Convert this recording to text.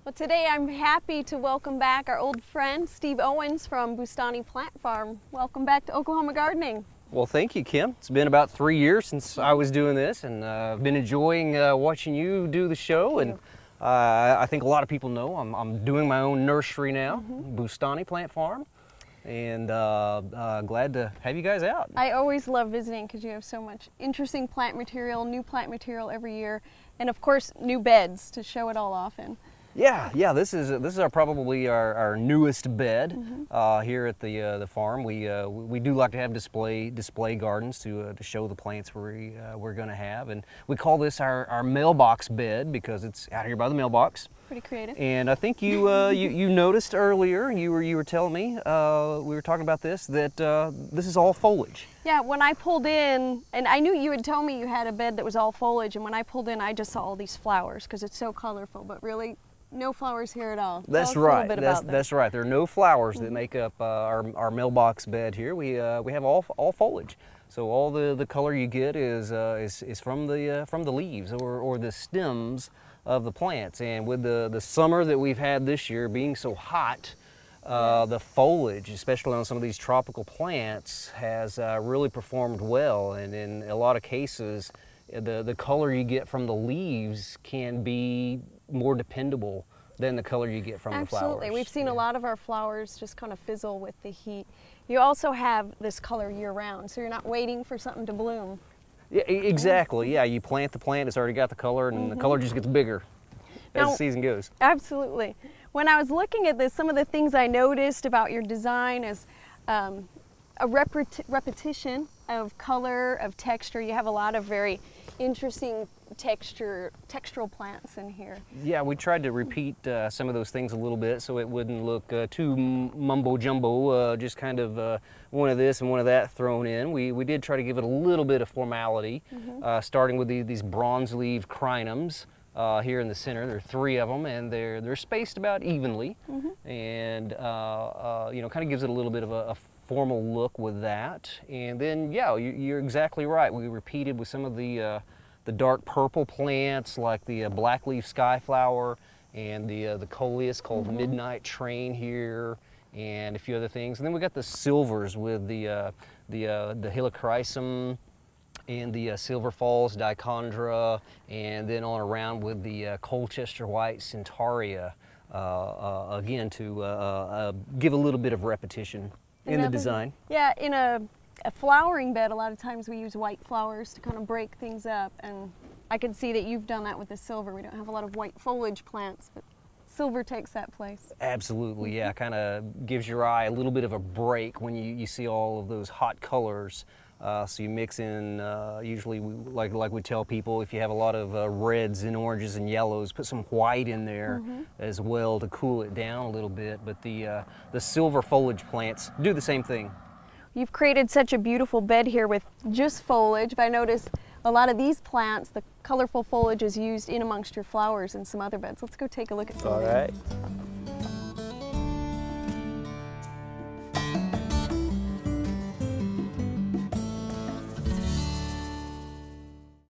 Well, today I'm happy to welcome back our old friend, Steve Owens from Bustani Plant Farm. Welcome back to Oklahoma Gardening. Well, thank you, Kim. It's been about 3 years since I was doing this, and I've been enjoying watching you do the show. And I think a lot of people know I'm doing my own nursery now, Bustani Plant Farm, and glad to have you guys out. I always love visiting because you have so much interesting plant material, new plant material every year, and of course new beds to show it all off in. Yeah. This is probably our newest bed here at the farm. We do like to have display gardens to show the plants we're going to have, and we call this our mailbox bed because it's out here by the mailbox. Pretty creative. And I think you you noticed earlier, you were telling me, we were talking about this, that this is all foliage. Yeah, when I pulled in, and I knew you had told me you had a bed that was all foliage, and when I pulled in I just saw all these flowers because it's so colorful, but really no flowers here at all. That's right. That's right. There are no flowers that make up our mailbox bed here. We have all foliage. So all the color you get is from the leaves or the stems of the plants. And with the summer that we've had this year being so hot, the foliage, especially on some of these tropical plants, has really performed well. And in a lot of cases, the color you get from the leaves can be more dependable than the color you get from the flowers. Absolutely. We've seen a lot of our flowers just kind of fizzle with the heat. You also have this color year-round, so you're not waiting for something to bloom. Yeah, exactly. Yeah, you plant the plant, it's already got the color, and the color just gets bigger as the season goes. Absolutely. When I was looking at this, some of the things I noticed about your design is a repetition of color, of texture. You have a lot of very interesting textural plants in here. Yeah, we tried to repeat some of those things a little bit so it wouldn't look too mumbo-jumbo, just kind of one of this and one of that thrown in. We did try to give it a little bit of formality, starting with these bronze leaf crinums here in the center. There are 3 of them, and they're spaced about evenly, and you know, kind of gives it a little bit of a formal look with that. And then, yeah, you're exactly right. We repeated with some of the dark purple plants like the Blackleaf Skyflower and the Coleus called Midnight Train here, and a few other things. And then we got the silvers with the Helichrysum and the Silver Falls Dichondra, and then on around with the Colchester white Centaurea, again to give a little bit of repetition in the design. Yeah, in a flowering bed, a lot of times we use white flowers to kind of break things up, and I can see that you've done that with the silver. We don't have a lot of white foliage plants, but silver takes that place. Absolutely, yeah, kind of gives your eye a little bit of a break when you see all of those hot colors. So you mix in, usually like we tell people, if you have a lot of reds and oranges and yellows, put some white in there as well to cool it down a little bit. But the silver foliage plants do the same thing. You've created such a beautiful bed here with just foliage, but I noticed a lot of these plants, the colorful foliage is used in amongst your flowers and some other beds. Let's go take a look at some of these. All right.